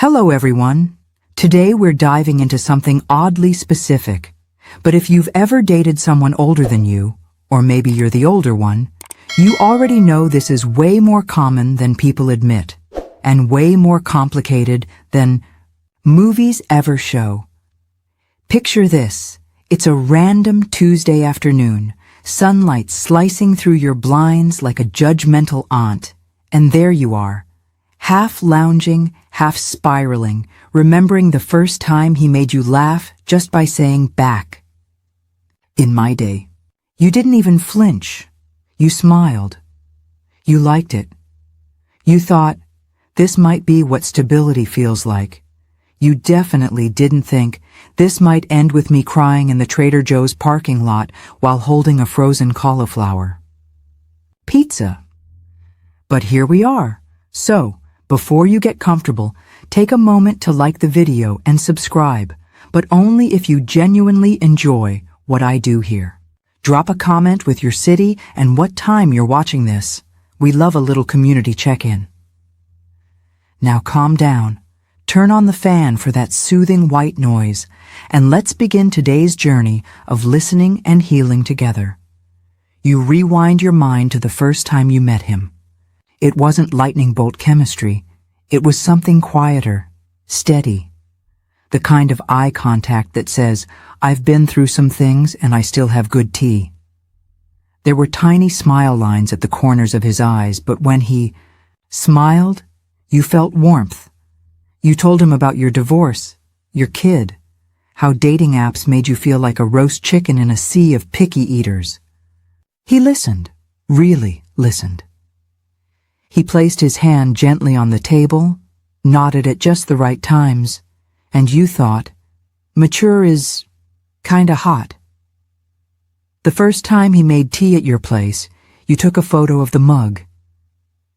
Hello everyone. Today we're diving into something oddly specific. But if you've ever dated someone older than you, or maybe you're the older one, you already know this is way more common than people admit, and way more complicated than movies ever show. Picture this. It's a random Tuesday afternoon, sunlight slicing through your blinds like a judgmental aunt, and there you are, half lounging, half spiraling, remembering the first time he made you laugh just by saying back. In my day, you didn't even flinch. You smiled. You liked it. You thought, this might be what stability feels like. You definitely didn't think, this might end with me crying in the Trader Joe's parking lot while holding a frozen cauliflower. Pizza. But here we are. So, before you get comfortable, take a moment to like the video and subscribe, but only if you genuinely enjoy what I do here. Drop a comment with your city and what time you're watching this. We love a little community check-in. Now calm down, turn on the fan for that soothing white noise, and let's begin today's journey of listening and healing together. You rewind your mind to the first time you met him. It wasn't lightning bolt chemistry. It was something quieter, steady. The kind of eye contact that says, I've been through some things and I still have good tea. There were tiny smile lines at the corners of his eyes, but when he smiled, you felt warmth. You told him about your divorce, your kid, how dating apps made you feel like a roast chicken in a sea of picky eaters. He listened, really listened. He placed his hand gently on the table, nodded at just the right times, and you thought, mature is kinda hot. The first time he made tea at your place, you took a photo of the mug.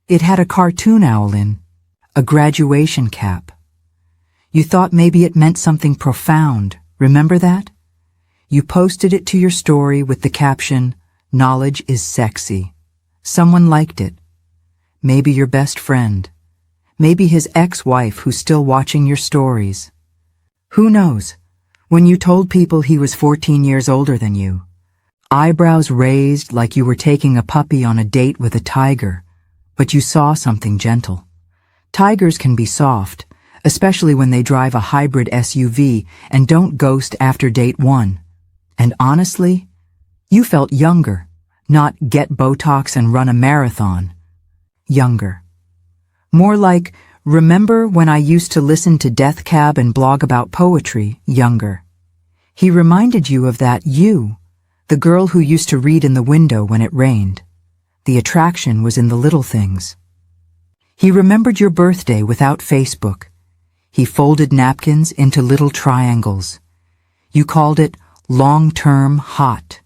It had a cartoon owl in, a graduation cap. You thought maybe it meant something profound, remember that? You posted it to your story with the caption, "Knowledge is sexy." Someone liked it. Maybe your best friend. Maybe his ex-wife who's still watching your stories. Who knows? When you told people he was 14 years older than you, eyebrows raised like you were taking a puppy on a date with a tiger, but you saw something gentle. Tigers can be soft, especially when they drive a hybrid SUV and don't ghost after date one. And honestly, you felt younger, not get Botox and run a marathon. Younger. More like, remember when I used to listen to Death Cab and blog about poetry, younger. He reminded you of that you, the girl who used to read in the window when it rained. The attraction was in the little things. He remembered your birthday without Facebook. He folded napkins into little triangles. You called it long-term hot.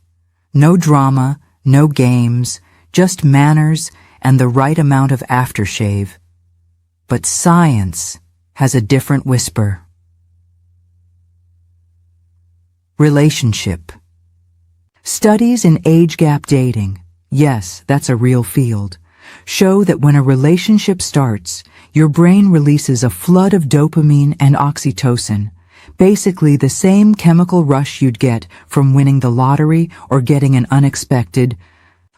No drama, no games, just manners and the right amount of aftershave. But science has a different whisper. Relationship. Studies in age gap dating, yes, that's a real field, show that when a relationship starts, your brain releases a flood of dopamine and oxytocin, basically the same chemical rush you'd get from winning the lottery or getting an unexpected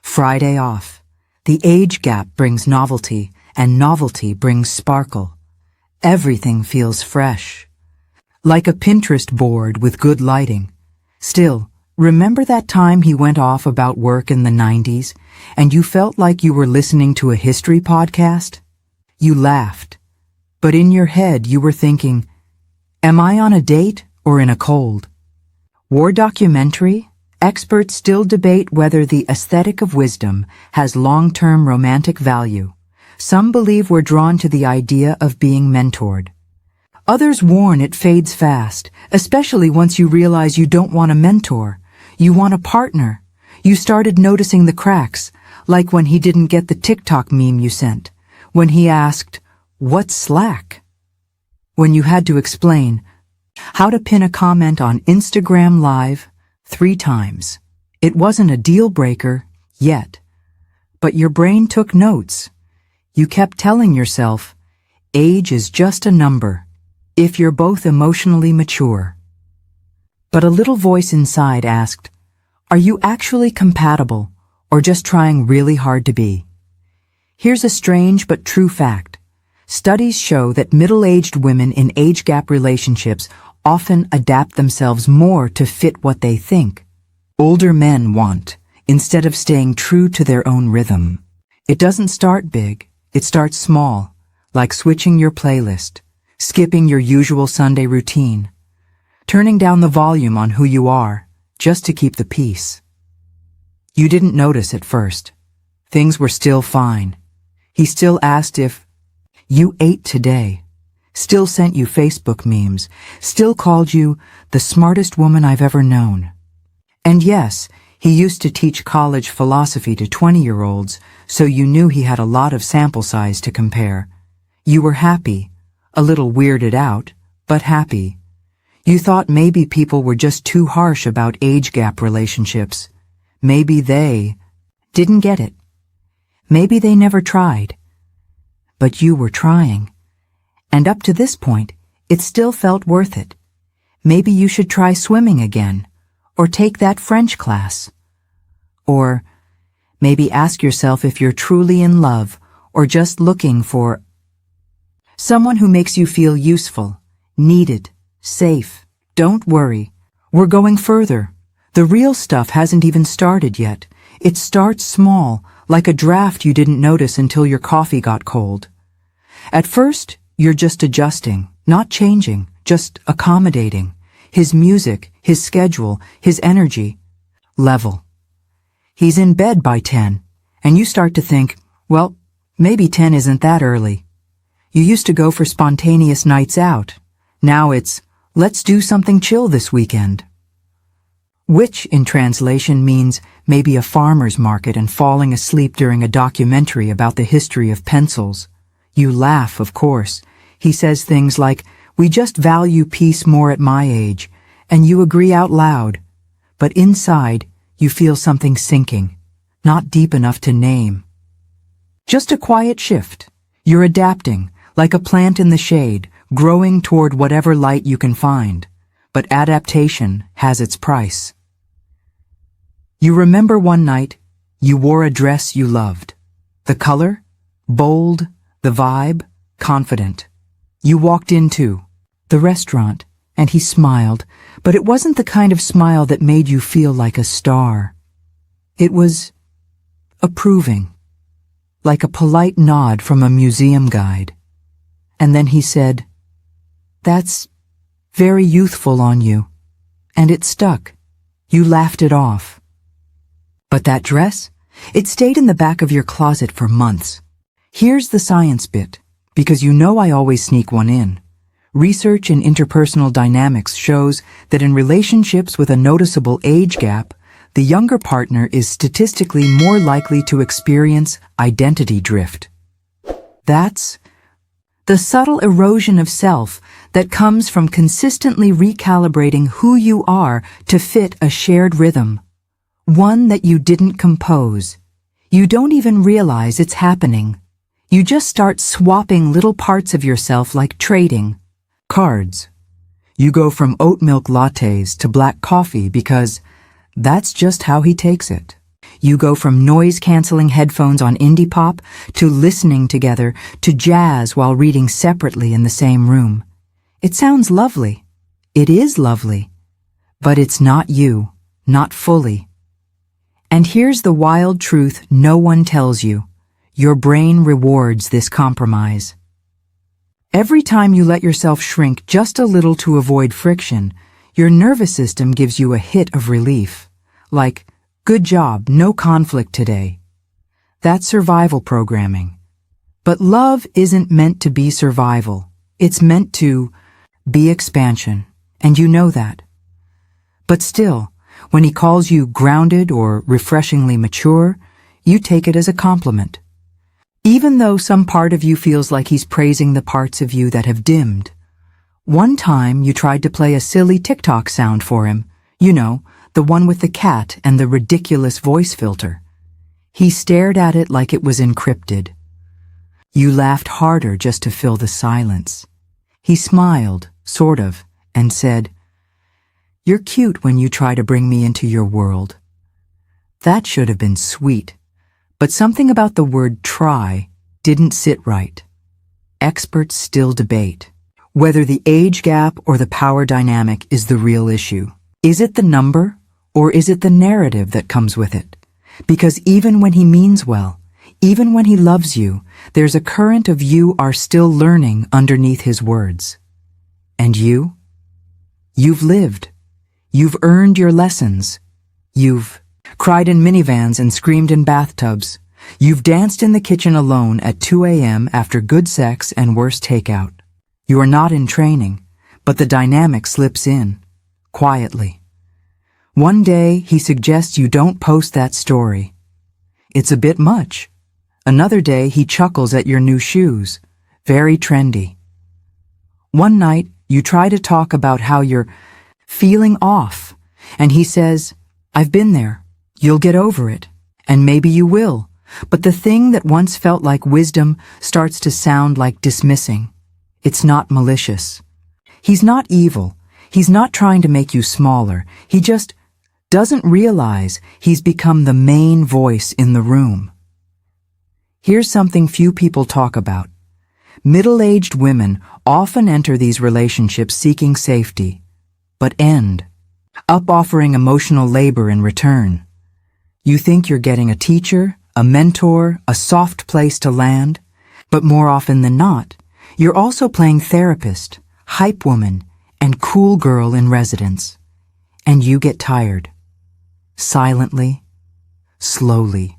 Friday off. The age gap brings novelty, and novelty brings sparkle. Everything feels fresh. Like a Pinterest board with good lighting. Still, remember that time he went off about work in the 90s, and you felt like you were listening to a history podcast? You laughed. But in your head you were thinking, am I on a date or in a cold? War documentary? Experts still debate whether the aesthetic of wisdom has long-term romantic value. Some believe we're drawn to the idea of being mentored. Others warn it fades fast, especially once you realize you don't want a mentor. You want a partner. You started noticing the cracks, like when he didn't get the TikTok meme you sent, when he asked, "What's Slack?" When you had to explain how to pin a comment on Instagram Live 3 times. It wasn't a deal breaker yet, but your brain took notes. You kept telling yourself, age is just a number. if you're both emotionally mature. But a little voice inside asked, are you actually compatible or just trying really hard to be? Here's a strange but true fact. Studies show that middle-aged women in age gap relationships often adapt themselves more to fit what they think older men want, instead of staying true to their own rhythm. It doesn't start big, it starts small, like switching your playlist, skipping your usual Sunday routine, turning down the volume on who you are, just to keep the peace. You didn't notice at first. Things were still fine. He still asked if you ate today, still sent you Facebook memes, still called you the smartest woman I've ever known. And yes, he used to teach college philosophy to 20-year-olds, so you knew he had a lot of sample size to compare. You were happy, a little weirded out, but happy. You thought maybe people were just too harsh about age gap relationships. Maybe they didn't get it. Maybe they never tried. But you were trying. And up to this point, it still felt worth it. Maybe you should try swimming again, or take that French class. Or maybe ask yourself if you're truly in love or just looking for someone who makes you feel useful, needed, safe. Don't worry. We're going further. The real stuff hasn't even started yet. It starts small, like a draft you didn't notice until your coffee got cold. At first, you're just adjusting, not changing, just accommodating. His music, his schedule, his energy level. He's in bed by 10, and you start to think, well, maybe 10 isn't that early. You used to go for spontaneous nights out. Now it's, let's do something chill this weekend. Which, in translation, means maybe a farmer's market and falling asleep during a documentary about the history of pencils. You laugh, of course. He says things like, we just value peace more at my age, and you agree out loud. But inside, you feel something sinking, not deep enough to name. Just a quiet shift. You're adapting, like a plant in the shade, growing toward whatever light you can find. But adaptation has its price. You remember one night, you wore a dress you loved. The color? Bold. The vibe? Confident. You walked into the restaurant, and he smiled, but it wasn't the kind of smile that made you feel like a star. It was approving, like a polite nod from a museum guide. And then he said, that's very youthful on you. And it stuck. You laughed it off. But that dress? It stayed in the back of your closet for months. Here's the science bit, because you know I always sneak one in. Research in interpersonal dynamics shows that in relationships with a noticeable age gap, the younger partner is statistically more likely to experience identity drift. That's the subtle erosion of self that comes from consistently recalibrating who you are to fit a shared rhythm, one that you didn't compose. You don't even realize it's happening. You just start swapping little parts of yourself like trading cards. You go from oat milk lattes to black coffee because that's just how he takes it. You go from noise-canceling headphones on indie pop to listening together to jazz while reading separately in the same room. It sounds lovely. It is lovely. But it's not you, not fully. And here's the wild truth no one tells you. Your brain rewards this compromise. Every time you let yourself shrink just a little to avoid friction, your nervous system gives you a hit of relief. Like, good job, no conflict today. That's survival programming. But love isn't meant to be survival. It's meant to be expansion, and you know that. But still, when he calls you grounded or refreshingly mature, you take it as a compliment. Even though some part of you feels like he's praising the parts of you that have dimmed. One time you tried to play a silly TikTok sound for him, you know, the one with the cat and the ridiculous voice filter. He stared at it like it was encrypted. You laughed harder just to fill the silence. He smiled, sort of, and said, "You're cute when you try to bring me into your world." That should have been sweet, but something about the word try didn't sit right. Experts still debate whether the age gap or the power dynamic is the real issue. Is it the number, or is it the narrative that comes with it? Because even when he means well, even when he loves you, there's a current of you are still learning underneath his words. And you? You've lived. You've earned your lessons. You've cried in minivans and screamed in bathtubs. You've danced in the kitchen alone at 2 a.m. after good sex and worse takeout. You are not in training, but the dynamic slips in, quietly. One day, he suggests you don't post that story. It's a bit much. Another day, he chuckles at your new shoes. Very trendy. One night, you try to talk about how you're feeling off, and he says, "I've been there. You'll get over it." And maybe you will, but the thing that once felt like wisdom starts to sound like dismissing. It's not malicious. He's not evil. He's not trying to make you smaller. He just doesn't realize he's become the main voice in the room. Here's something few people talk about. Middle-aged women often enter these relationships seeking safety, but end up offering emotional labor in return. You think you're getting a teacher, a mentor, a soft place to land, but more often than not, you're also playing therapist, hype woman, and cool girl in residence. And you get tired. Silently, slowly.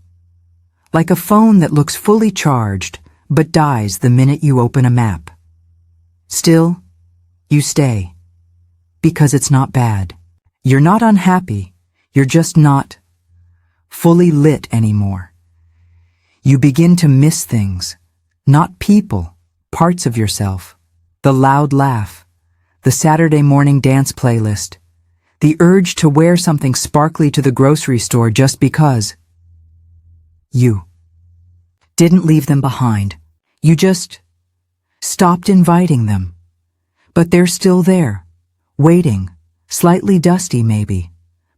Like a phone that looks fully charged, but dies the minute you open a map. Still, you stay. Because it's not bad. You're not unhappy. You're just not fully lit anymore. You begin to miss things. Not people, parts of yourself. The loud laugh. The Saturday morning dance playlist. The urge to wear something sparkly to the grocery store just because you didn't leave them behind. You just stopped inviting them. But they're still there, waiting, slightly dusty maybe,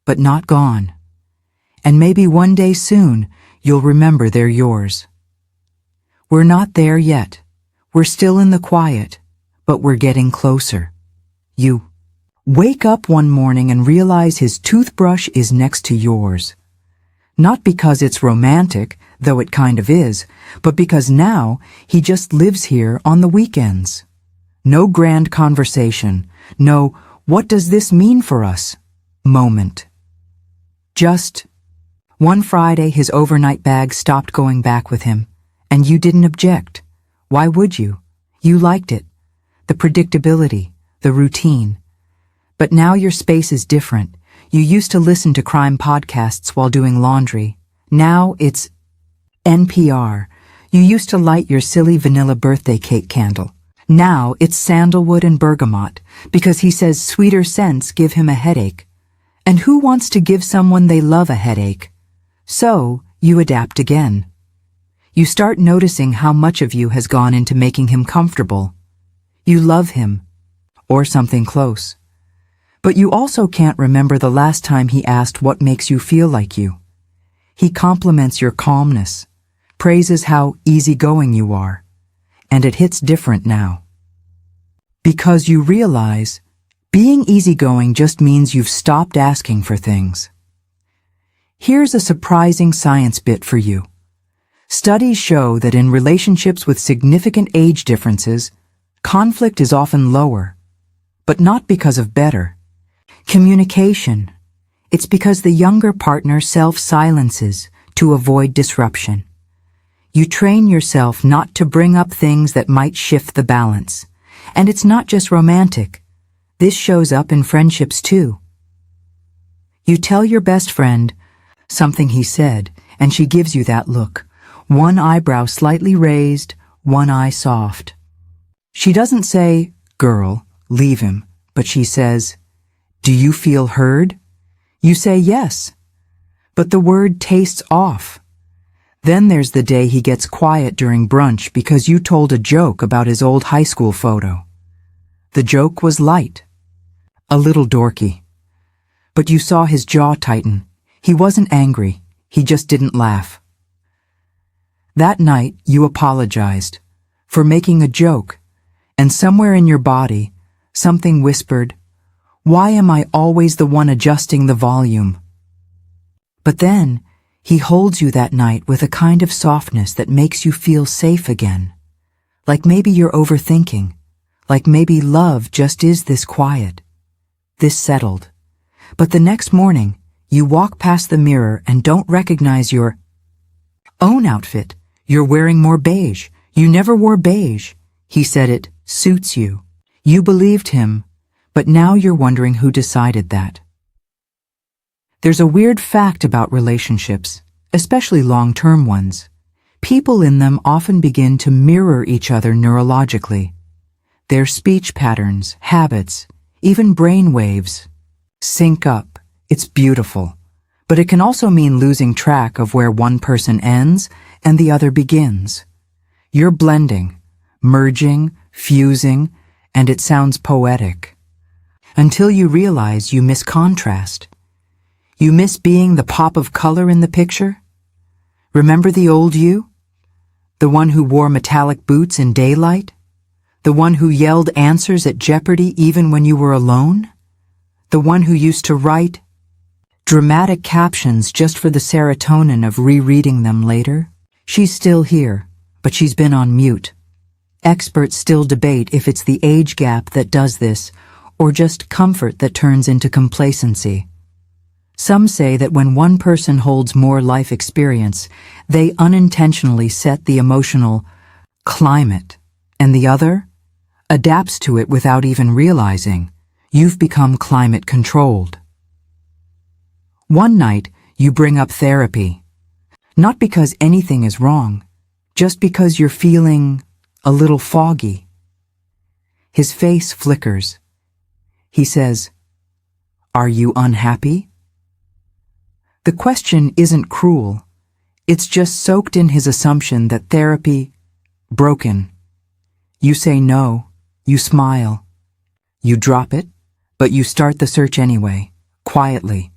but not gone. And maybe one day soon you'll remember they're yours. We're not there yet. We're still in the quiet, but we're getting closer. You wake up one morning and realize his toothbrush is next to yours. Not because it's romantic, though it kind of is, but because now he just lives here on the weekends. No grand conversation, no "what does this mean for us?" moment. Just one Friday his overnight bag stopped going back with him, and you didn't object. Why would you? You liked it. The predictability, the routine. But now your space is different. You used to listen to crime podcasts while doing laundry. Now it's NPR. You used to light your silly vanilla birthday cake candle. Now it's sandalwood and bergamot, because he says sweeter scents give him a headache. And who wants to give someone they love a headache? So you adapt again. You start noticing how much of you has gone into making him comfortable. You love him, or something close. But you also can't remember the last time he asked what makes you feel like you. He compliments your calmness, praises how easygoing you are, and it hits different now. Because you realize being easygoing just means you've stopped asking for things. Here's a surprising science bit for you. Studies show that in relationships with significant age differences, conflict is often lower, but not because of better. Communication. It's because the younger partner self-silences to avoid disruption. You train yourself not to bring up things that might shift the balance. And it's not just romantic. This shows up in friendships too. You tell your best friend something he said, and she gives you that look. One eyebrow slightly raised, one eye soft. She doesn't say, "Girl, leave him," but she says, "Do you feel heard?" You say yes, but the word tastes off. Then there's the day he gets quiet during brunch because you told a joke about his old high school photo. The joke was light, a little dorky. But you saw his jaw tighten. He wasn't angry, he just didn't laugh. That night, you apologized for making a joke, and somewhere in your body, something whispered, "Why am I always the one adjusting the volume?" But then, he holds you that night with a kind of softness that makes you feel safe again. Like maybe you're overthinking. Like maybe love just is this quiet, this settled. But the next morning, you walk past the mirror and don't recognize your own outfit. You're wearing more beige. You never wore beige. He said it suits you. You believed him, but now you're wondering who decided that. There's a weird fact about relationships, especially long-term ones. People in them often begin to mirror each other neurologically. Their speech patterns, habits, even brain waves sync up. It's beautiful, but it can also mean losing track of where one person ends and the other begins. You're blending, merging, fusing, and it sounds poetic. Until you realize you miss contrast. You miss being the pop of color in the picture? Remember the old you? The one who wore metallic boots in daylight? The one who yelled answers at Jeopardy even when you were alone? The one who used to write dramatic captions just for the serotonin of rereading them later? She's still here, but she's been on mute. Experts still debate if it's the age gap that does this, or just comfort that turns into complacency. Some say that when one person holds more life experience, they unintentionally set the emotional climate, and the other adapts to it without even realizing. You've become climate controlled. One night, you bring up therapy. Not because anything is wrong, just because you're feeling a little foggy. His face flickers. He says, "Are you unhappy?" The question isn't cruel. It's just soaked in his assumption that therapy, broken. You say no, you smile. You drop it, but you start the search anyway, quietly.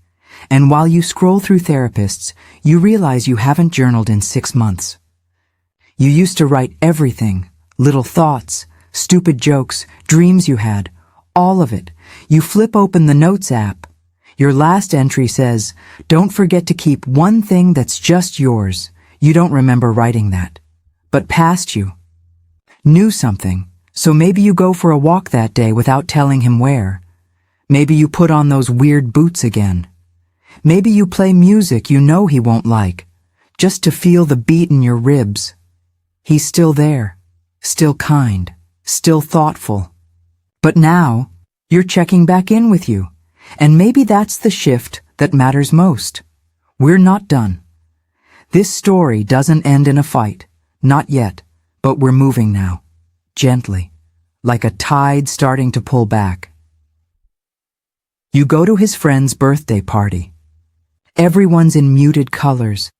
And while you scroll through therapists, you realize you haven't journaled in 6 months. You used to write everything, little thoughts, stupid jokes, dreams you had, all of it. You flip open the Notes app. Your last entry says, "Don't forget to keep one thing that's just yours." You don't remember writing that, but past you knew something, so maybe you go for a walk that day without telling him where. Maybe you put on those weird boots again. Maybe you play music you know he won't like, just to feel the beat in your ribs. He's still there, still kind, still thoughtful. But now, you're checking back in with you. And maybe that's the shift that matters most. We're not done. This story doesn't end in a fight. Not yet. But we're moving now. Gently. Like a tide starting to pull back. You go to his friend's birthday party. Everyone's in muted colors.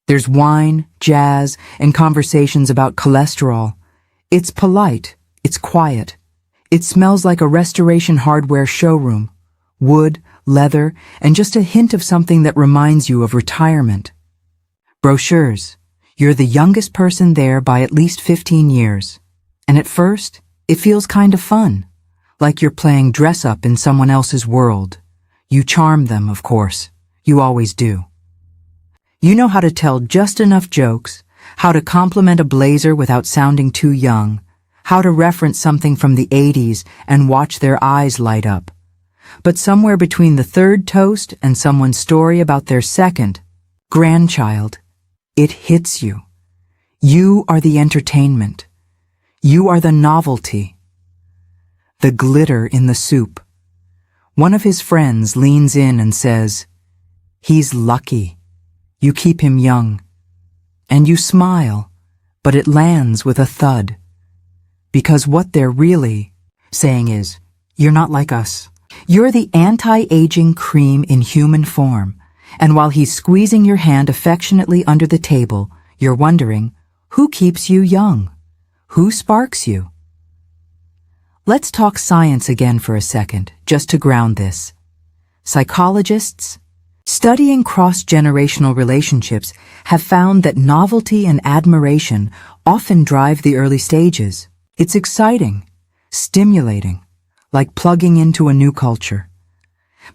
There's wine, jazz, and conversations about cholesterol. It's polite. It's quiet. It smells like a restoration hardware showroom. Wood, leather, and just a hint of something that reminds you of retirement. Brochures. You're the youngest person there by at least 15 years. And at first, it feels kind of fun, like you're playing dress-up in someone else's world. You charm them, of course. You always do. You know how to tell just enough jokes, how to compliment a blazer without sounding too young, how to reference something from the 80s and watch their eyes light up. But somewhere between the third toast and someone's story about their second grandchild, it hits you. You are the entertainment. You are the novelty. The glitter in the soup. One of his friends leans in and says, "He's lucky. You keep him young." And you smile, but it lands with a thud. Because what they're really saying is, "You're not like us. You're the anti-aging cream in human form." And while he's squeezing your hand affectionately under the table, you're wondering, who keeps you young? Who sparks you? Let's talk science again for a second, just to ground this. Psychologists, studying cross-generational relationships, have found that novelty and admiration often drive the early stages. It's exciting, stimulating, like plugging into a new culture.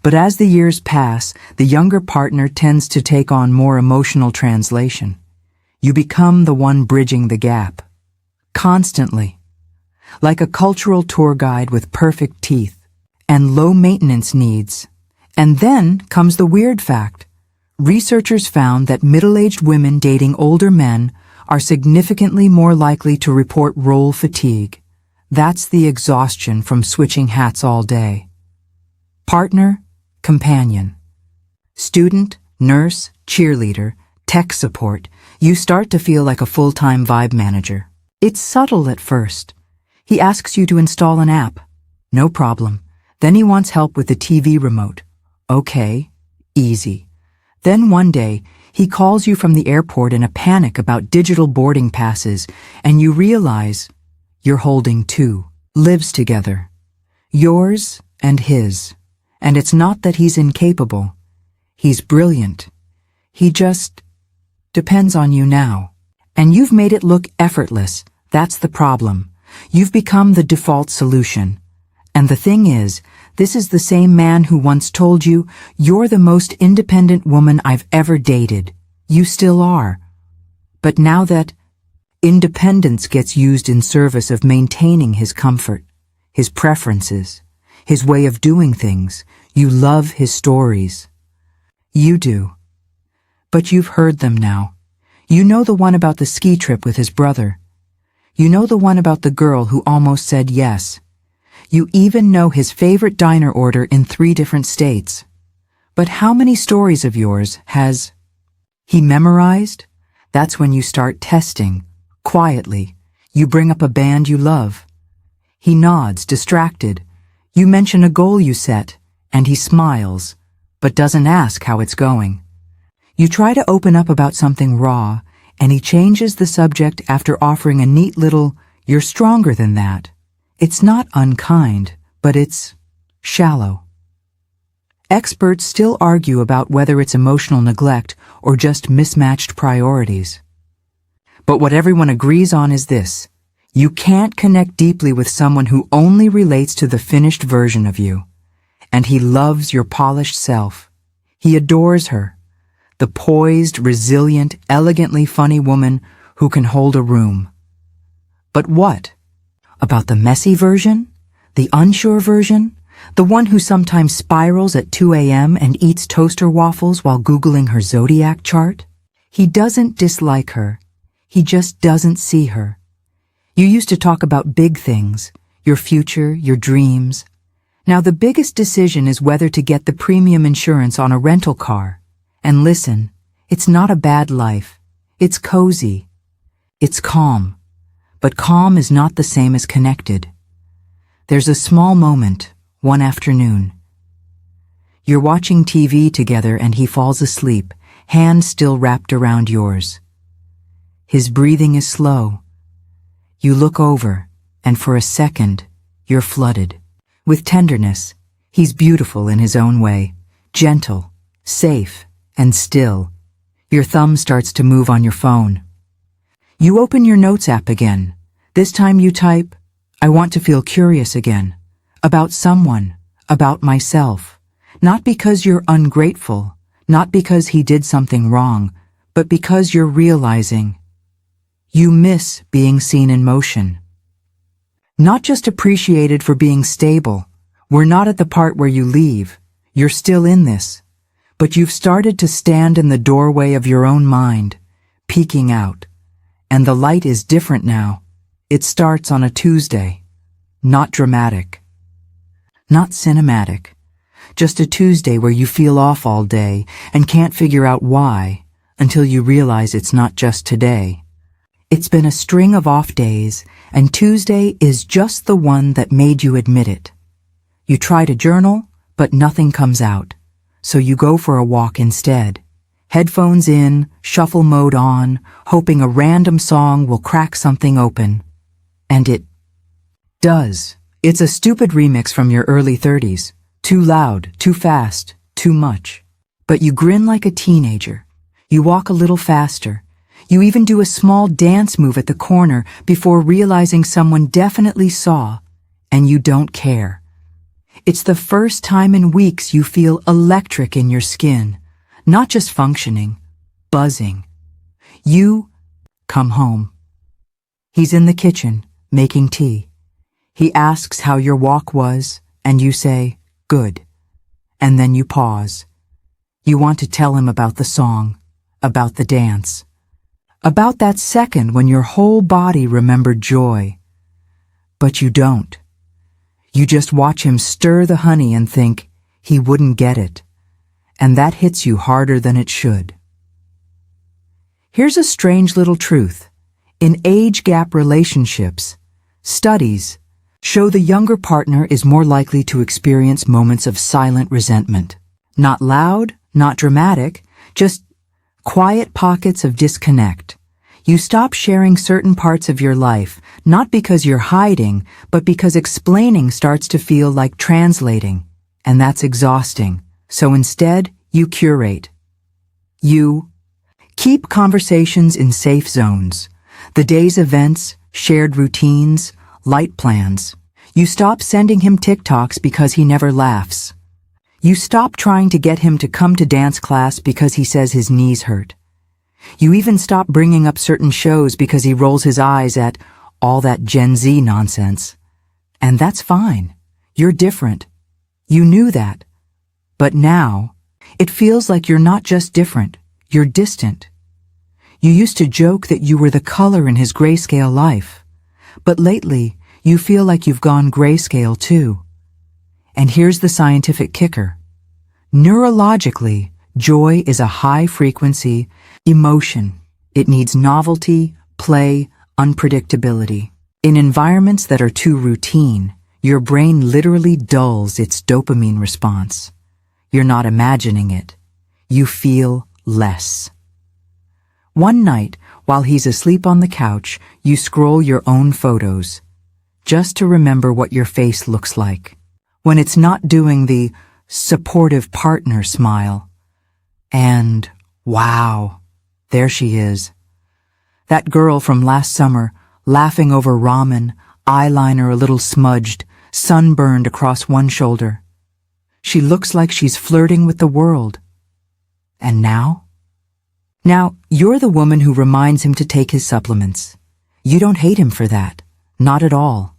But as the years pass, the younger partner tends to take on more emotional translation. You become the one bridging the gap. Constantly. Like a cultural tour guide with perfect teeth and low maintenance needs. And then comes the weird fact. Researchers found that middle-aged women dating older men are significantly more likely to report role fatigue. That's the exhaustion from switching hats all day. Partner, companion. Student, nurse, cheerleader, tech support. You start to feel like a full-time vibe manager. It's subtle at first. He asks you to install an app. No problem. Then he wants help with the TV remote. Okay, easy. Then one day, he calls you from the airport in a panic about digital boarding passes, and you realize you're holding two lives together. Yours and his. And it's not that he's incapable. He's brilliant. He just depends on you now. And you've made it look effortless. That's the problem. You've become the default solution. And the thing is, this is the same man who once told you, "You're the most independent woman I've ever dated." You still are. But now that independence gets used in service of maintaining his comfort, his preferences, his way of doing things, you love his stories. You do. But you've heard them now. You know the one about the ski trip with his brother. You know the one about the girl who almost said yes. You even know his favorite diner order in 3 different states. But how many stories of yours has he memorized? That's when you start testing, quietly. You bring up a band you love. He nods, distracted. You mention a goal you set, and he smiles, but doesn't ask how it's going. You try to open up about something raw, and he changes the subject after offering a neat little, "You're stronger than that." It's not unkind, but it's shallow. Experts still argue about whether it's emotional neglect or just mismatched priorities. But what everyone agrees on is this: you can't connect deeply with someone who only relates to the finished version of you. And he loves your polished self. He adores her, the poised, resilient, elegantly funny woman who can hold a room. But what about the messy version? The unsure version? The one who sometimes spirals at 2 a.m. and eats toaster waffles while Googling her zodiac chart? He doesn't dislike her. He just doesn't see her. You used to talk about big things, your future, your dreams. Now the biggest decision is whether to get the premium insurance on a rental car. And listen, it's not a bad life. It's cozy. It's calm. But calm is not the same as connected. There's a small moment, one afternoon. You're watching TV together and he falls asleep, hands still wrapped around yours. His breathing is slow. You look over, and for a second, you're flooded. With tenderness. He's beautiful in his own way, gentle, safe, and still. Your thumb starts to move on your phone. You open your notes app again. This time you type, "I want to feel curious again. About someone, about myself." Not because you're ungrateful, not because he did something wrong, but because you're realizing you miss being seen in motion. Not just appreciated for being stable. We're not at the part where you leave. You're still in this. But you've started to stand in the doorway of your own mind, peeking out. And the light is different now. It starts on a Tuesday. Not dramatic. Not cinematic. Just a Tuesday where you feel off all day and can't figure out why until you realize it's not just today. It's been a string of off days, and Tuesday is just the one that made you admit it. You try to journal, but nothing comes out. So you go for a walk instead. Headphones in, shuffle mode on, hoping a random song will crack something open. And it does. It's a stupid remix from your early 30s. Too loud, too fast, too much. But you grin like a teenager. You walk a little faster. You even do a small dance move at the corner before realizing someone definitely saw, and you don't care. It's the first time in weeks you feel electric in your skin, not just functioning, buzzing. You come home. He's in the kitchen, making tea. He asks how your walk was, and you say, good. And then you pause. You want to tell him about the song, about the dance, about that second when your whole body remembered joy. But you don't. You just watch him stir the honey and think he wouldn't get it. And that hits you harder than it should. Here's a strange little truth. In age gap relationships, studies show the younger partner is more likely to experience moments of silent resentment. Not loud, not dramatic, just quiet pockets of disconnect. You stop sharing certain parts of your life, not because you're hiding, but because explaining starts to feel like translating, and that's exhausting. So instead, you curate. You keep conversations in safe zones. The day's events, shared routines, light plans. You stop sending him TikToks because he never laughs. You stop trying to get him to come to dance class because he says his knees hurt. You even stop bringing up certain shows because he rolls his eyes at all that Gen Z nonsense. And that's fine. You're different. You knew that. But now, it feels like you're not just different, you're distant. You used to joke that you were the color in his grayscale life. But lately, you feel like you've gone grayscale too. And here's the scientific kicker. Neurologically, joy is a high-frequency emotion. It needs novelty, play, unpredictability. In environments that are too routine, your brain literally dulls its dopamine response. You're not imagining it. You feel less. One night, while he's asleep on the couch, you scroll your own photos, just to remember what your face looks like, when it's not doing the supportive partner smile. And, wow, there she is. That girl from last summer, laughing over ramen, eyeliner a little smudged, sunburned across one shoulder. She looks like she's flirting with the world. And now? Now, you're the woman who reminds him to take his supplements. You don't hate him for that. Not at all.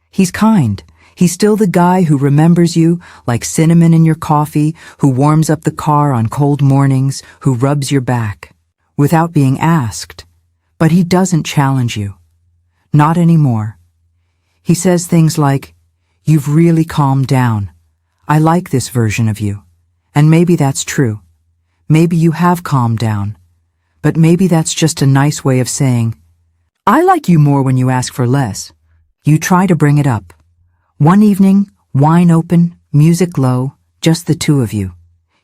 He's kind. He's still the guy who remembers you, like cinnamon in your coffee, who warms up the car on cold mornings, who rubs your back, without being asked. But he doesn't challenge you. Not anymore. He says things like, "You've really calmed down. I like this version of you." And maybe that's true. Maybe you have calmed down. But maybe that's just a nice way of saying, "I like you more when you ask for less." You try to bring it up. One evening, wine open, music low, just the two of you.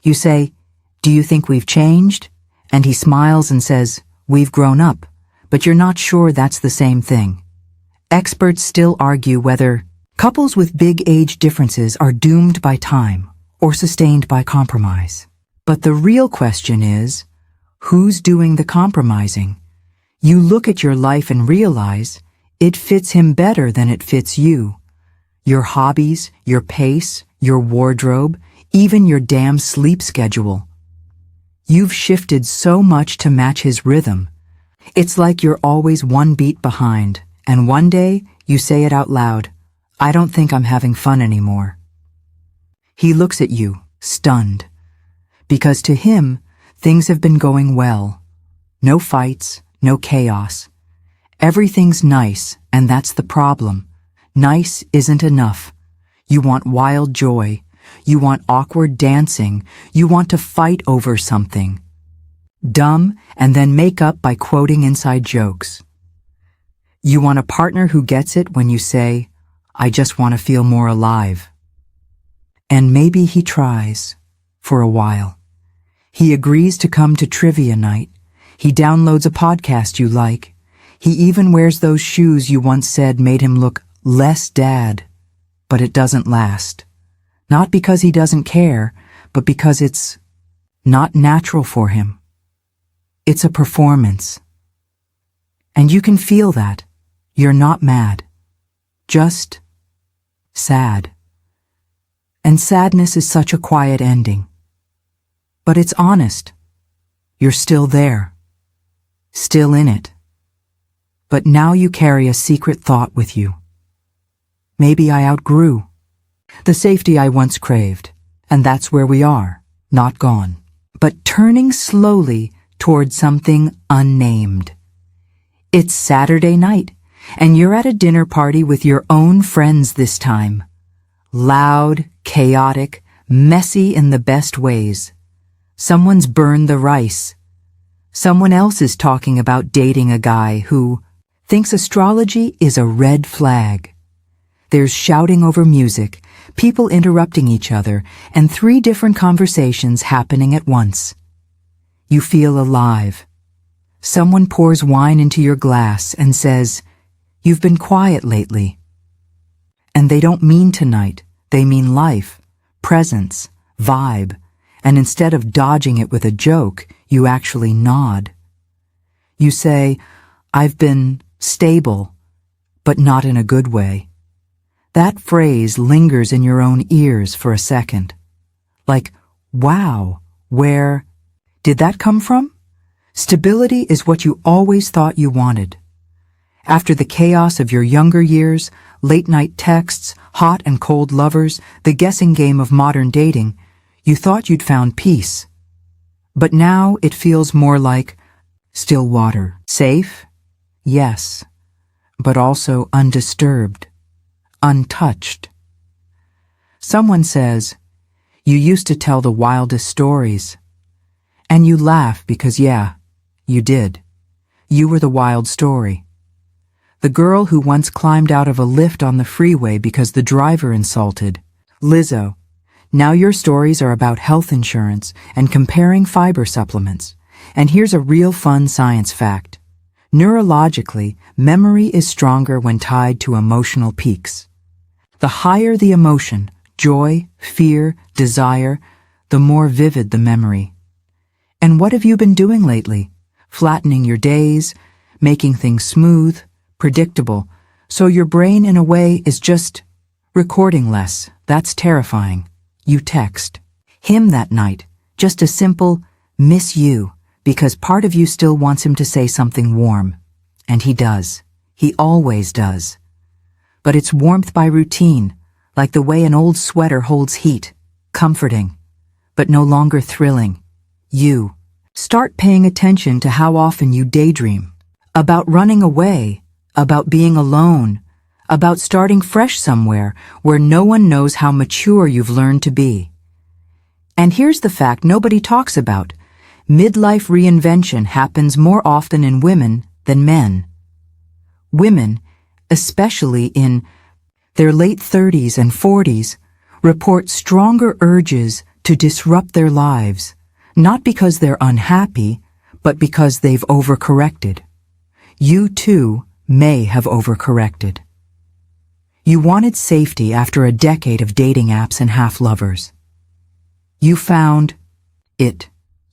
You say, "Do you think we've changed?" And he smiles and says, "We've grown up," but you're not sure that's the same thing. Experts still argue whether couples with big age differences are doomed by time or sustained by compromise. But the real question is, who's doing the compromising? You look at your life and realize it fits him better than it fits you. Your hobbies, your pace, your wardrobe, even your damn sleep schedule. You've shifted so much to match his rhythm. It's like you're always one beat behind, and one day you say it out loud, "I don't think I'm having fun anymore." He looks at you, stunned. Because to him, things have been going well. No fights, no chaos. Everything's nice, and that's the problem. Nice isn't enough. You want wild joy. You want awkward dancing. You want to fight over something. Dumb, and then make up by quoting inside jokes. You want a partner who gets it when you say, "I just want to feel more alive." And maybe he tries, for a while. He agrees to come to trivia night. He downloads a podcast you like. He even wears those shoes you once said made him look less dad. but it doesn't last. Not because he doesn't care, but because it's not natural for him. It's a performance. And you can feel that. You're not mad. Just sad. And sadness is such a quiet ending. But it's honest. You're still there. Still in it. But now you carry a secret thought with you. Maybe I outgrew the safety I once craved, and that's where we are, not gone, but turning slowly toward something unnamed. It's Saturday night, and you're at a dinner party with your own friends this time. Loud, chaotic, messy in the best ways. Someone's burned the rice. Someone else is talking about dating a guy who thinks astrology is a red flag. There's shouting over music, people interrupting each other, and 3 different conversations happening at once. You feel alive. Someone pours wine into your glass and says, "You've been quiet lately." And they don't mean tonight, they mean life, presence, vibe, and instead of dodging it with a joke, you actually nod. You say, "I've been stable, but not in a good way." That phrase lingers in your own ears for a second. Like, wow, where did that come from? Stability is what you always thought you wanted. After the chaos of your younger years, late-night texts, hot and cold lovers, the guessing game of modern dating, you thought you'd found peace. But now it feels more like still water. Safe? Yes. But also undisturbed. Untouched. Someone says, "You used to tell the wildest stories." And you laugh because, yeah, you did. You were the wild story. The girl who once climbed out of a lift on the freeway because the driver insulted. Lizzo. Now your stories are about health insurance and comparing fiber supplements. And here's a real fun science fact. Neurologically, memory is stronger when tied to emotional peaks. The higher the emotion, joy, fear, desire, the more vivid the memory. And what have you been doing lately? Flattening your days, making things smooth, predictable, so your brain in a way is just recording less. That's terrifying. You text him that night, just a simple "miss you," because part of you still wants him to say something warm. And he does. He always does. But it's warmth by routine, like the way an old sweater holds heat, comforting, but no longer thrilling. You start paying attention to how often you daydream, about running away, about being alone, about starting fresh somewhere where no one knows how mature you've learned to be. And here's the fact nobody talks about. Midlife reinvention happens more often in women than men. Women, especially in their late 30s and 40s, report stronger urges to disrupt their lives, not because they're unhappy, but because they've overcorrected. You, too, may have overcorrected. You wanted safety after a decade of dating apps and half-lovers. You found it.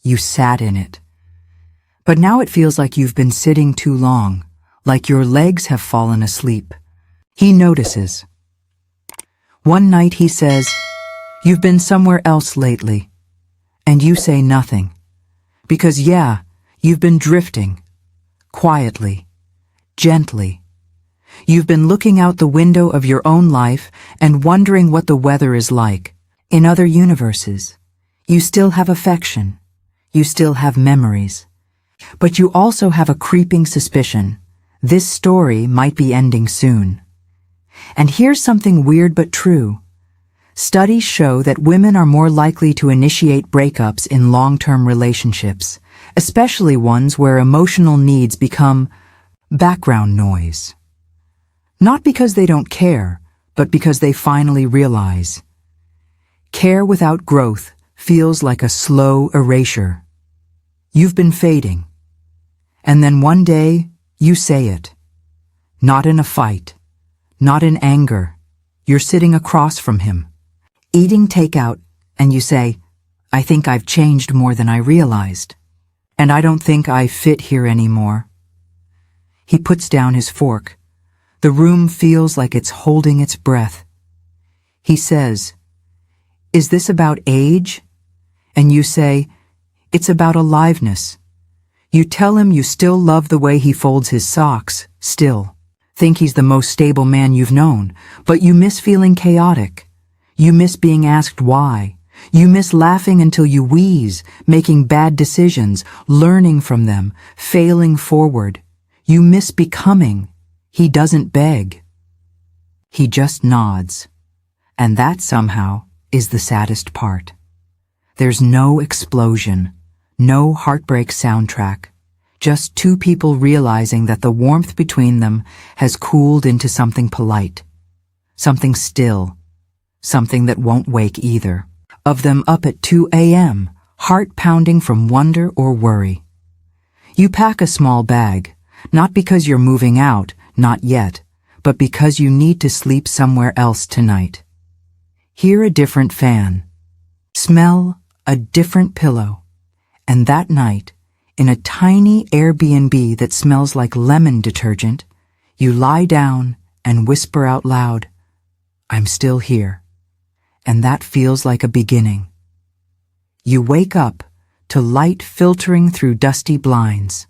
You sat in it. But now it feels like you've been sitting too long, like your legs have fallen asleep. He notices. One night he says, "You've been somewhere else lately." And you say nothing. Because yeah, you've been drifting. Quietly. Gently. You've been looking out the window of your own life and wondering what the weather is like. In other universes, you still have affection. You still have memories. But you also have a creeping suspicion. This story might be ending soon. And here's something weird but true. Studies show that women are more likely to initiate breakups in long-term relationships, especially ones where emotional needs become background noise. Not because they don't care, but because they finally realize. Care without growth feels like a slow erasure. You've been fading. And then one day, you say it. Not in a fight. Not in anger. You're sitting across from him, eating takeout, and you say, "I think I've changed more than I realized, and I don't think I fit here anymore." He puts down his fork. The room feels like it's holding its breath. He says, "Is this about age?" And you say, "It's about aliveness." You tell him you still love the way he folds his socks, still think he's the most stable man you've known, but you miss feeling chaotic. You miss being asked why. You miss laughing until you wheeze, making bad decisions, learning from them, failing forward. You miss becoming. He doesn't beg. He just nods. And that somehow is the saddest part. There's no explosion, no heartbreak soundtrack, just two people realizing that the warmth between them has cooled into something polite, something still, something that won't wake either of them up at 2 a.m., heart pounding from wonder or worry. You pack a small bag, not because you're moving out, not yet, but because you need to sleep somewhere else tonight. Hear a different fan. Smell a different pillow. And that night, in a tiny Airbnb that smells like lemon detergent, you lie down and whisper out loud, "I'm still here." And that feels like a beginning. You wake up to light filtering through dusty blinds.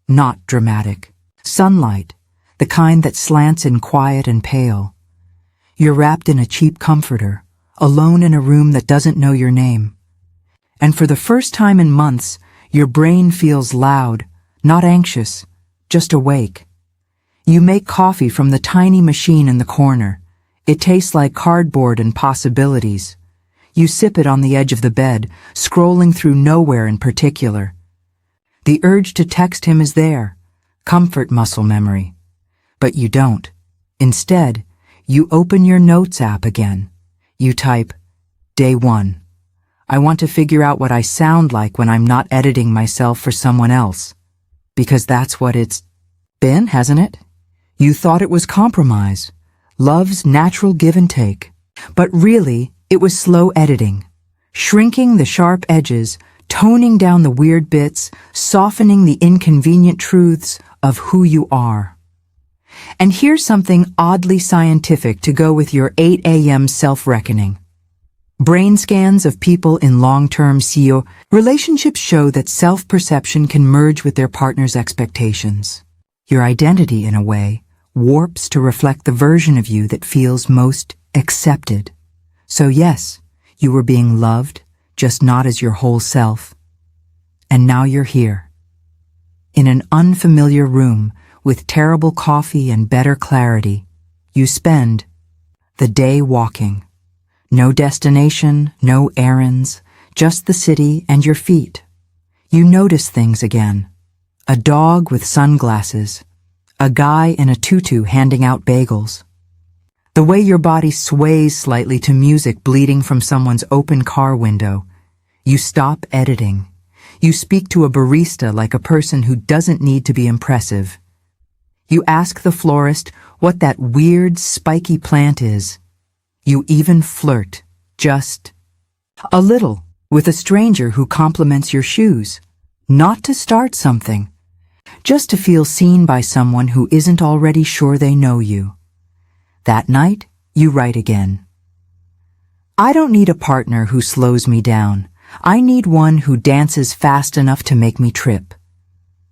Not dramatic. Sunlight, the kind that slants in quiet and pale. You're wrapped in a cheap comforter, alone in a room that doesn't know your name. And for the first time in months, your brain feels loud, not anxious, just awake. You make coffee from the tiny machine in the corner. It tastes like cardboard and possibilities. You sip it on the edge of the bed, scrolling through nowhere in particular. The urge to text him is there, comfort muscle memory. But you don't. Instead, you open your notes app again. You type, "Day 1. I want to figure out what I sound like when I'm not editing myself for someone else." Because that's what it's been, hasn't it? You thought it was compromise, love's natural give and take. But really, it was slow editing, shrinking the sharp edges, toning down the weird bits, softening the inconvenient truths of who you are. And here's something oddly scientific to go with your 8 a.m. self-reckoning. Brain scans of people in long-term CEO relationships show that self-perception can merge with their partner's expectations. Your identity, in a way, warps to reflect the version of you that feels most accepted. So yes, you were being loved, just not as your whole self. And now you're here, in an unfamiliar room with terrible coffee and better clarity. You spend the day walking. No destination, no errands, just the city and your feet. You notice things again. A dog with sunglasses. A guy in a tutu handing out bagels. The way your body sways slightly to music bleeding from someone's open car window. You stop editing. You speak to a barista like a person who doesn't need to be impressive. You ask the florist what that weird, spiky plant is. You even flirt, just a little, with a stranger who compliments your shoes. Not to start something, just to feel seen by someone who isn't already sure they know you. That night, you write again. "I don't need a partner who slows me down. I need one who dances fast enough to make me trip."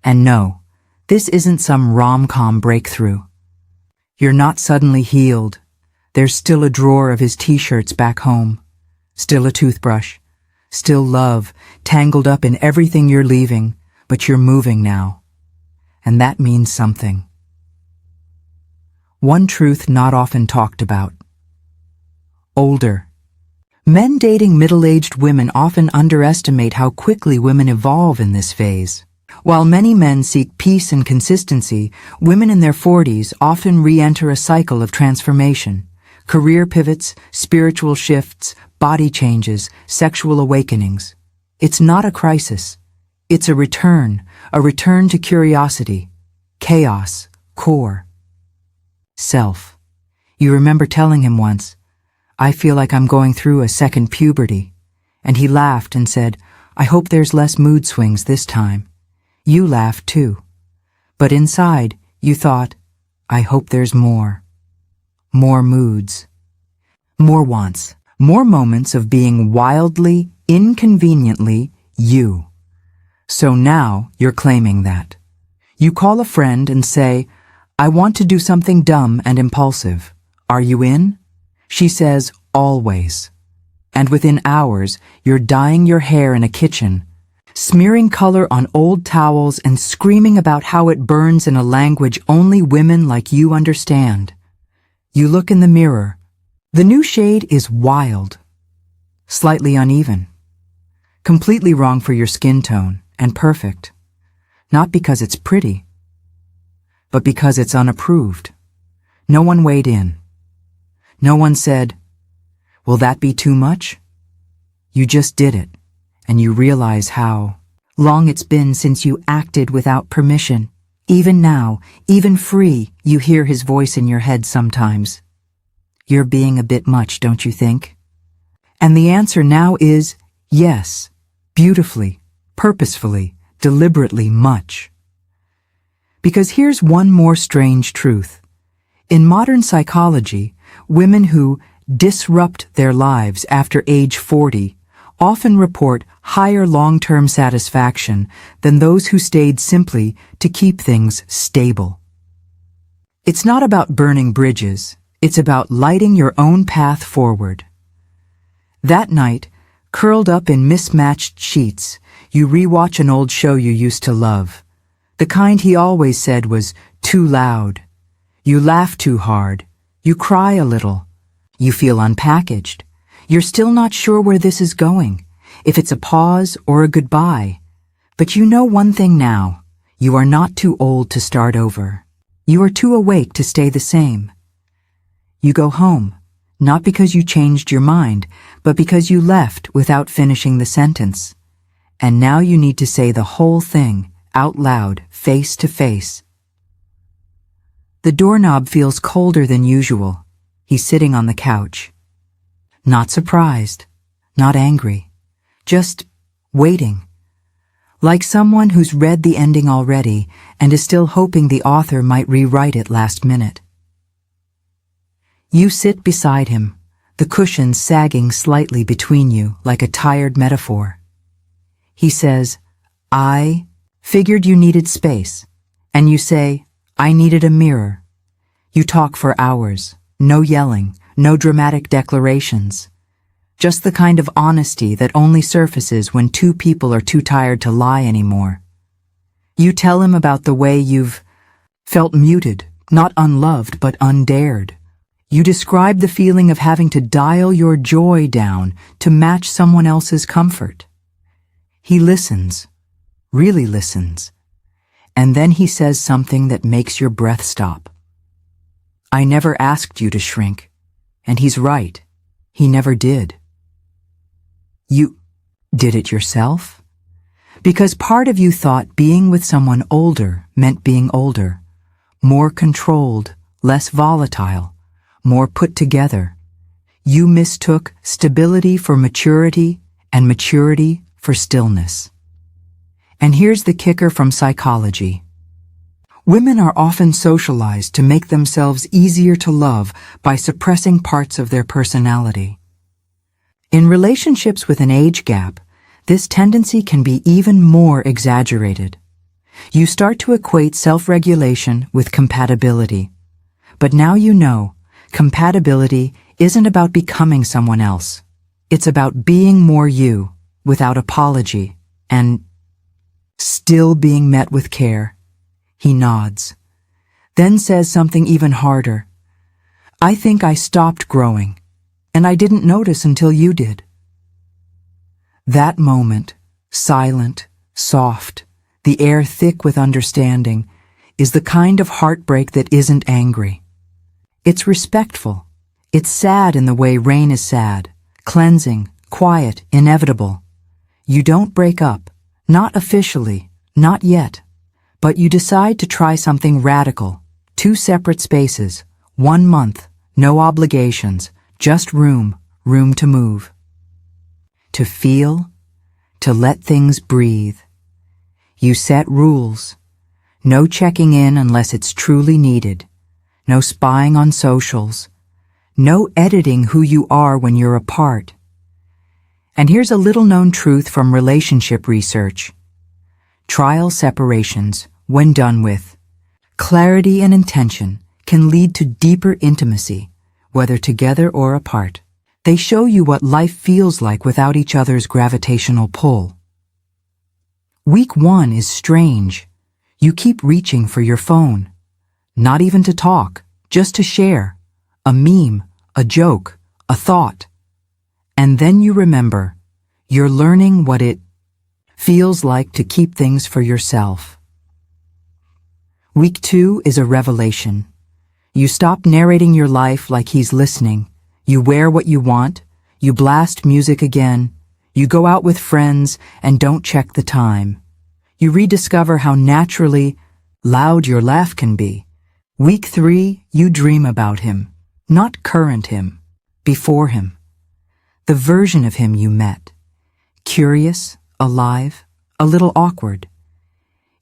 And no, this isn't some rom-com breakthrough. You're not suddenly healed. There's still a drawer of his t-shirts back home. Still a toothbrush. Still love, tangled up in everything you're leaving, but you're moving now. And that means something. One truth not often talked about. Older. Men dating middle-aged women often underestimate how quickly women evolve in this phase. While many men seek peace and consistency, women in their 40s often re-enter a cycle of transformation. Career pivots, spiritual shifts, body changes, sexual awakenings. It's not a crisis. It's a return to curiosity, chaos, core. Self. You remember telling him once, I feel like I'm going through a second puberty. And he laughed and said, I hope there's less mood swings this time. You laughed too. But inside, you thought, I hope there's more. More moods. More wants. More moments of being wildly, inconveniently you. So now you're claiming that. You call a friend and say, I want to do something dumb and impulsive. Are you in? She says, always. And within hours, you're dyeing your hair in a kitchen, smearing color on old towels and screaming about how it burns in a language only women like you understand. You look in the mirror. The new shade is wild, slightly uneven, completely wrong for your skin tone, and perfect. Not because it's pretty, but because it's unapproved. No one weighed in. No one said, will that be too much? You just did it, and you realize how long it's been since you acted without permission. Even now, even free, you hear his voice in your head sometimes. You're being a bit much, don't you think? And the answer now is yes, beautifully, purposefully, deliberately much. Because here's one more strange truth. In modern psychology, women who disrupt their lives after age 40 often report higher long-term satisfaction than those who stayed simply to keep things stable. It's not about burning bridges, it's about lighting your own path forward. That night, curled up in mismatched sheets, you rewatch an old show you used to love. The kind he always said was too loud. You laugh too hard. You cry a little. You feel unpackaged. You're still not sure where this is going, if it's a pause or a goodbye. But you know one thing now. You are not too old to start over. You are too awake to stay the same. You go home, not because you changed your mind, but because you left without finishing the sentence. And now you need to say the whole thing, out loud, face to face. The doorknob feels colder than usual. He's sitting on the couch. Not surprised, not angry, just waiting. Like someone who's read the ending already and is still hoping the author might rewrite it last minute. You sit beside him, the cushion sagging slightly between you like a tired metaphor. He says, I figured you needed space. And you say, I needed a mirror. You talk for hours, no yelling, no dramatic declarations. Just the kind of honesty that only surfaces when two people are too tired to lie anymore. You tell him about the way you've felt muted, not unloved, but undared. You describe the feeling of having to dial your joy down to match someone else's comfort. He listens, really listens, and then he says something that makes your breath stop. I never asked you to shrink, and he's right. He never did. You did it yourself? Because part of you thought being with someone older meant being older, more controlled, less volatile, more put together. You mistook stability for maturity and maturity for stillness. And here's the kicker from psychology. Women are often socialized to make themselves easier to love by suppressing parts of their personality. In relationships with an age gap, this tendency can be even more exaggerated. You start to equate self-regulation with compatibility. But now you know, compatibility isn't about becoming someone else. It's about being more you, without apology, and still being met with care. He nods, then says something even harder. I think I stopped growing, and I didn't notice until you did. That moment, silent, soft, the air thick with understanding, is the kind of heartbreak that isn't angry. It's respectful. It's sad in the way rain is sad, cleansing, quiet, inevitable. You don't break up, not officially, not yet, but you decide to try something radical, 2 separate spaces, 1 month, no obligations, Just room to move, to feel, to let things breathe. You set rules. No checking in unless it's truly needed. No spying on socials. No editing who you are when you're apart. And here's a little-known truth from relationship research. Trial separations, when done with clarity and intention, can lead to deeper intimacy, whether together or apart. They show you what life feels like without each other's gravitational pull. Week 1 is strange. You keep reaching for your phone. Not even to talk, just to share. A meme, a joke, a thought. And then you remember, you're learning what it feels like to keep things for yourself. Week 2 is a revelation. You stop narrating your life like he's listening. You wear what you want. You blast music again. You go out with friends and don't check the time. You rediscover how naturally loud your laugh can be. Week 3, you dream about him. Not current him. Before him. The version of him you met. Curious, alive, a little awkward.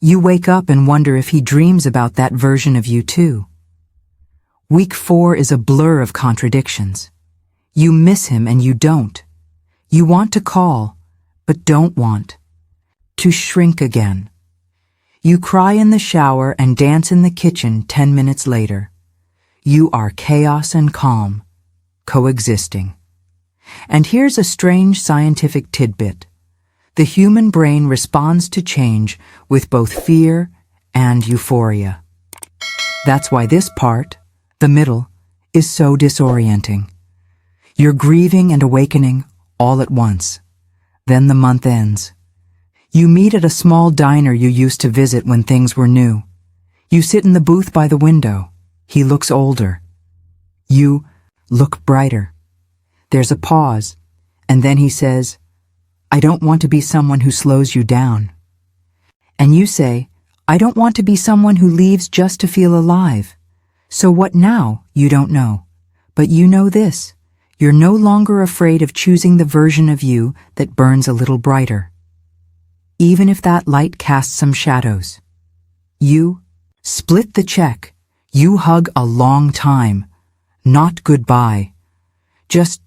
You wake up and wonder if he dreams about that version of you too. Week 4 is a blur of contradictions. You miss him and you don't. You want to call, but don't want. To shrink again. You cry in the shower and dance in the kitchen 10 minutes later. You are chaos and calm, coexisting. And here's a strange scientific tidbit. The human brain responds to change with both fear and euphoria. That's why this part, the middle, is so disorienting. You're grieving and awakening all at once. Then the month ends. You meet at a small diner you used to visit when things were new. You sit in the booth by the window. He looks older. You look brighter. There's a pause, and then he says, "I don't want to be someone who slows you down." And you say, "I don't want to be someone who leaves just to feel alive." So what now? You don't know. But you know this. You're no longer afraid of choosing the version of you that burns a little brighter. Even if that light casts some shadows. You split the check. You hug a long time. Not goodbye. Just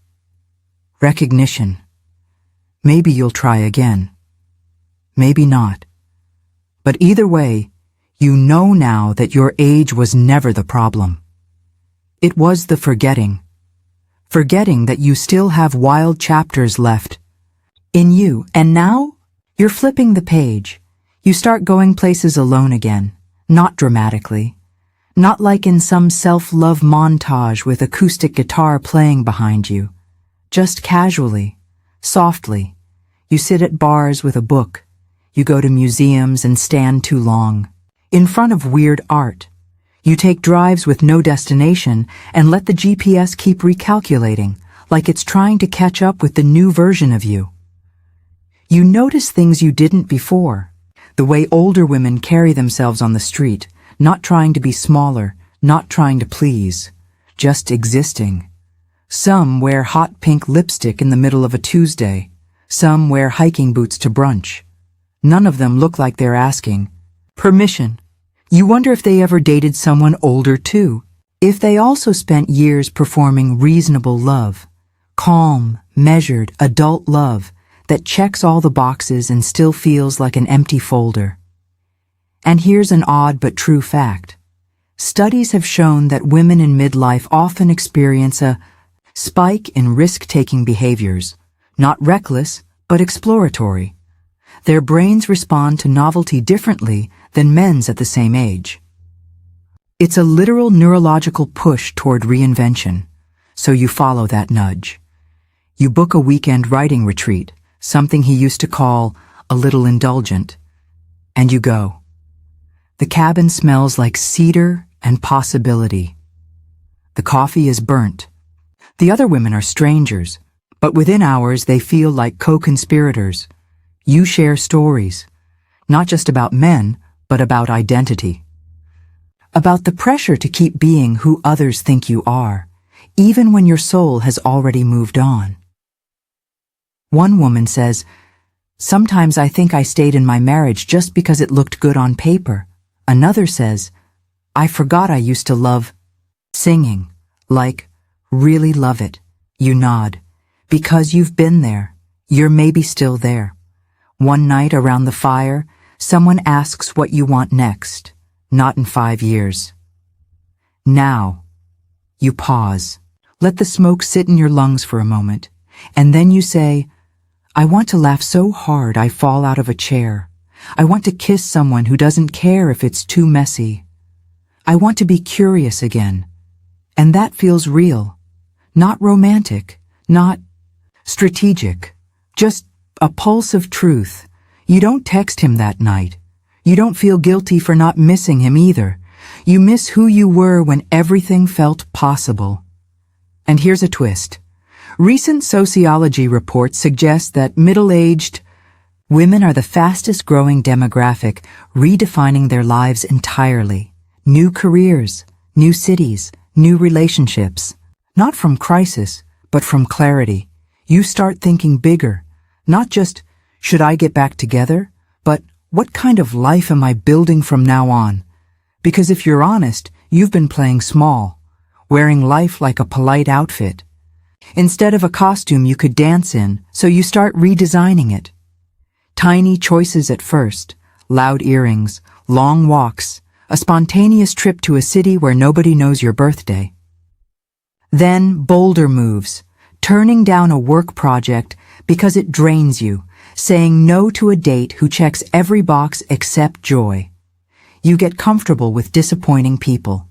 recognition. Maybe you'll try again. Maybe not. But either way, you know now that your age was never the problem. It was the forgetting. Forgetting that you still have wild chapters left in you. And now, you're flipping the page. You start going places alone again. Not dramatically. Not like in some self-love montage with acoustic guitar playing behind you. Just casually, softly. You sit at bars with a book. You go to museums and stand too long. In front of weird art. You take drives with no destination and let the GPS keep recalculating, like it's trying to catch up with the new version of you. You notice things you didn't before. The way older women carry themselves on the street, not trying to be smaller, not trying to please, just existing. Some wear hot pink lipstick in the middle of a Tuesday. Some wear hiking boots to brunch. None of them look like they're asking permission. You wonder if they ever dated someone older too. If they also spent years performing reasonable love. Calm, measured, adult love that checks all the boxes and still feels like an empty folder. And here's an odd but true fact. Studies have shown that women in midlife often experience a spike in risk-taking behaviors, not reckless, but exploratory. Their brains respond to novelty differently than men's at the same age. It's a literal neurological push toward reinvention, so you follow that nudge. You book a weekend writing retreat, something he used to call a little indulgent, and you go. The cabin smells like cedar and possibility. The coffee is burnt. The other women are strangers, but within hours they feel like co-conspirators. You share stories, not just about men, but about identity. About the pressure to keep being who others think you are, even when your soul has already moved on. One woman says, "Sometimes I think I stayed in my marriage just because it looked good on paper." Another says, "I forgot I used to love singing." Like, really love it. You nod. Because you've been there. You're maybe still there. One night around the fire, someone asks what you want next. Not in 5 years. Now. You pause. Let the smoke sit in your lungs for a moment. And then you say, "I want to laugh so hard I fall out of a chair. I want to kiss someone who doesn't care if it's too messy. I want to be curious again." And that feels real. Not romantic. Not strategic. Just a pulse of truth. You don't text him that night. You don't feel guilty for not missing him either. You miss who you were when everything felt possible. And here's a twist. Recent sociology reports suggest that middle-aged women are the fastest growing demographic, redefining their lives entirely. New careers, new cities, new relationships. Not from crisis, but from clarity. You start thinking bigger. Not just, should I get back together? But what kind of life am I building from now on? Because if you're honest, you've been playing small, wearing life like a polite outfit. Instead of a costume you could dance in, so you start redesigning it. Tiny choices at first, loud earrings, long walks, a spontaneous trip to a city where nobody knows your birthday. Then bolder moves, turning down a work project because it drains you, saying no to a date who checks every box except joy. You get comfortable with disappointing people.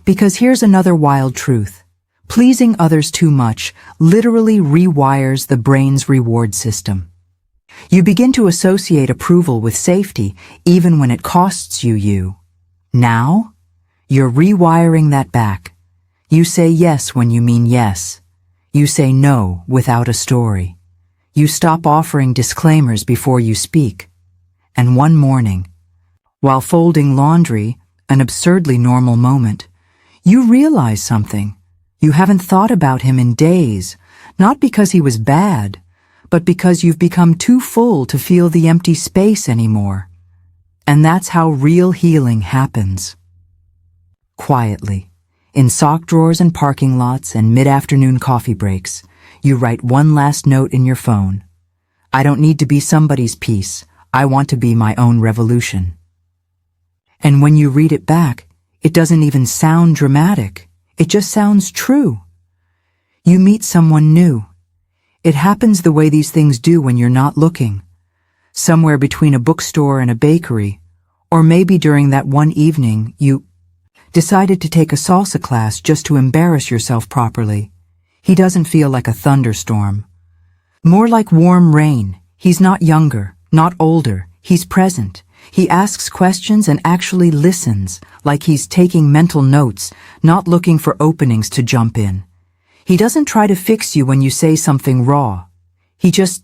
Because here's another wild truth. Pleasing others too much literally rewires the brain's reward system. You begin to associate approval with safety even when it costs you. Now, you're rewiring that back. You say yes when you mean yes. You say no without a story. You stop offering disclaimers before you speak. And one morning, while folding laundry, an absurdly normal moment, you realize something. You haven't thought about him in days, not because he was bad, but because you've become too full to feel the empty space anymore. And that's how real healing happens. Quietly, in sock drawers and parking lots and mid-afternoon coffee breaks, you write one last note in your phone. I don't need to be somebody's piece. I want to be my own revolution. And when you read it back, it doesn't even sound dramatic. It just sounds true. You meet someone new. It happens the way these things do when you're not looking. Somewhere between a bookstore and a bakery, or maybe during that one evening you decided to take a salsa class just to embarrass yourself properly. He doesn't feel like a thunderstorm. More like warm rain. He's not younger, not older. He's present. He asks questions and actually listens, like he's taking mental notes, not looking for openings to jump in. He doesn't try to fix you when you say something raw. He just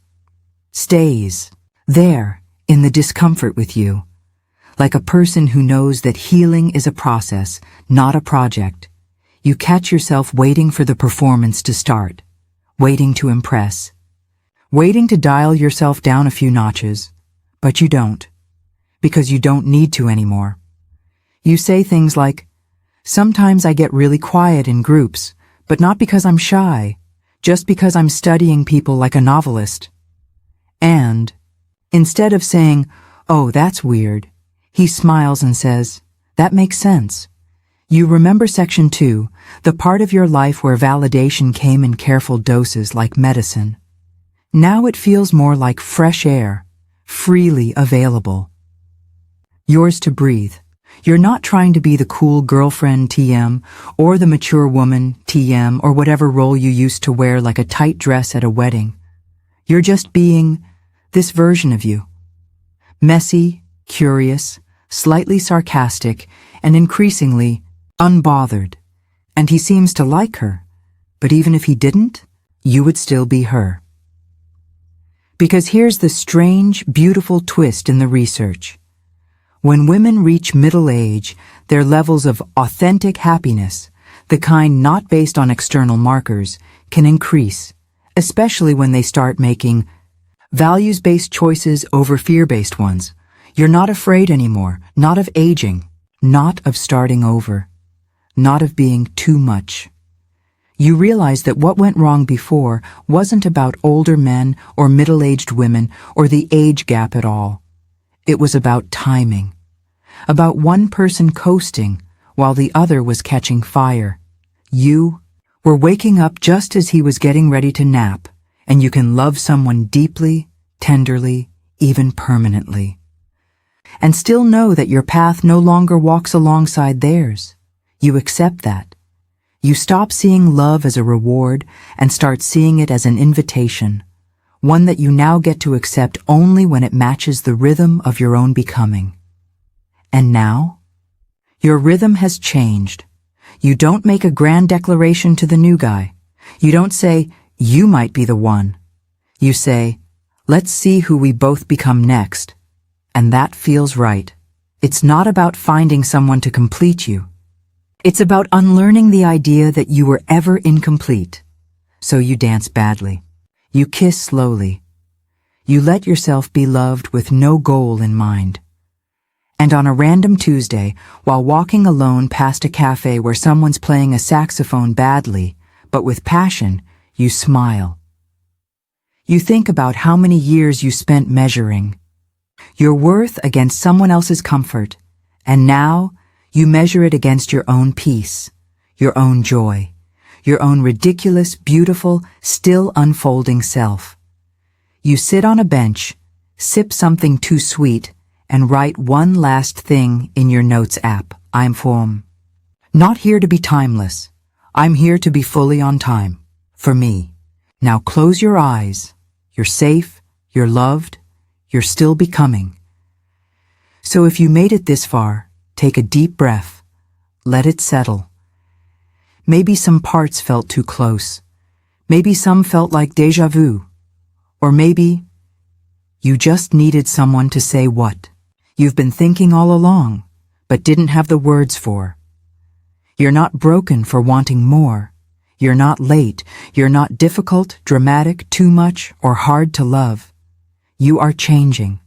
stays there in the discomfort with you, like a person who knows that healing is a process, not a project. You catch yourself waiting for the performance to start, waiting to impress, waiting to dial yourself down a few notches, but you don't. Because you don't need to anymore. You say things like, sometimes I get really quiet in groups, but not because I'm shy, just because I'm studying people like a novelist. And, instead of saying, oh, that's weird, he smiles and says, that makes sense. You remember section 2, the part of your life where validation came in careful doses like medicine. Now it feels more like fresh air, freely available. Yours to breathe. You're not trying to be the cool girlfriend TM or the mature woman TM or whatever role you used to wear like a tight dress at a wedding. You're just being this version of you. Messy, curious, slightly sarcastic, and increasingly unbothered. And he seems to like her. But even if he didn't, you would still be her. Because here's the strange, beautiful twist in the research. When women reach middle age, their levels of authentic happiness, the kind not based on external markers, can increase, especially when they start making values-based choices over fear-based ones. You're not afraid anymore, not of aging, not of starting over, not of being too much. You realize that what went wrong before wasn't about older men or middle-aged women or the age gap at all. It was about timing, about one person coasting while the other was catching fire. You were waking up just as he was getting ready to nap, and you can love someone deeply, tenderly, even permanently, and still know that your path no longer walks alongside theirs. You accept that. You stop seeing love as a reward and start seeing it as an invitation, one that you now get to accept only when it matches the rhythm of your own becoming. And now, your rhythm has changed. You don't make a grand declaration to the new guy. You don't say, "You might be the one." You say, "Let's see who we both become next." And that feels right. It's not about finding someone to complete you. It's about unlearning the idea that you were ever incomplete. So you dance badly. You kiss slowly. You let yourself be loved with no goal in mind. And on a random Tuesday, while walking alone past a cafe where someone's playing a saxophone badly, but with passion, you smile. You think about how many years you spent measuring your worth against someone else's comfort, and now you measure it against your own peace, your own joy, your own ridiculous, beautiful, still unfolding self. You sit on a bench, sip something too sweet, and write one last thing in your notes app. I'm not here to be timeless. I'm here to be fully on time. For me. Now close your eyes. You're safe. You're loved. You're still becoming. So if you made it this far, take a deep breath. Let it settle. Maybe some parts felt too close. Maybe some felt like déjà vu. Or maybe you just needed someone to say what you've been thinking all along, but didn't have the words for. You're not broken for wanting more. You're not late. You're not difficult, dramatic, too much, or hard to love. You are changing.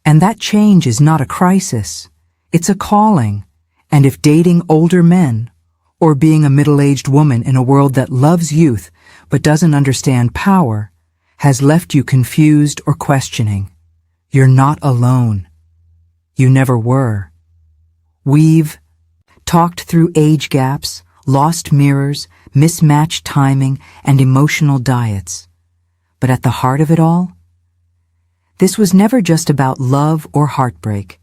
And that change is not a crisis. It's a calling. And if dating older men, or being a middle-aged woman in a world that loves youth but doesn't understand power, has left you confused or questioning, you're not alone. You never were. We've talked through age gaps, lost mirrors, mismatched timing, and emotional diets. But at the heart of it all, this was never just about love or heartbreak.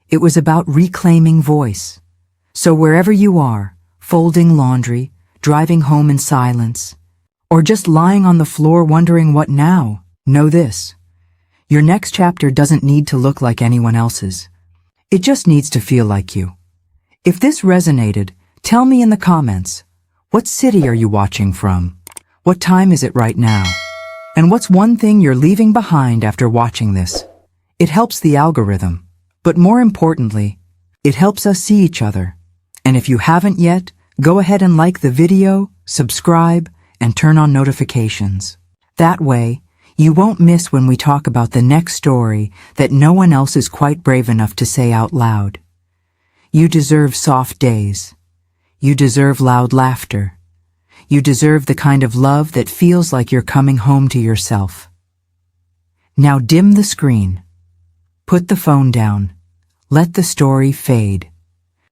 It was about reclaiming voice. So wherever you are, folding laundry, driving home in silence, or just lying on the floor wondering what now, know this. Your next chapter doesn't need to look like anyone else's. It just needs to feel like you. If this resonated, tell me in the comments. What city are you watching from? What time is it right now? And what's one thing you're leaving behind after watching this? It helps the algorithm. But more importantly, it helps us see each other. And if you haven't yet, go ahead and like the video, subscribe, and turn on notifications. That way, you won't miss when we talk about the next story that no one else is quite brave enough to say out loud. You deserve soft days. You deserve loud laughter. You deserve the kind of love that feels like you're coming home to yourself. Now dim the screen. Put the phone down. Let the story fade.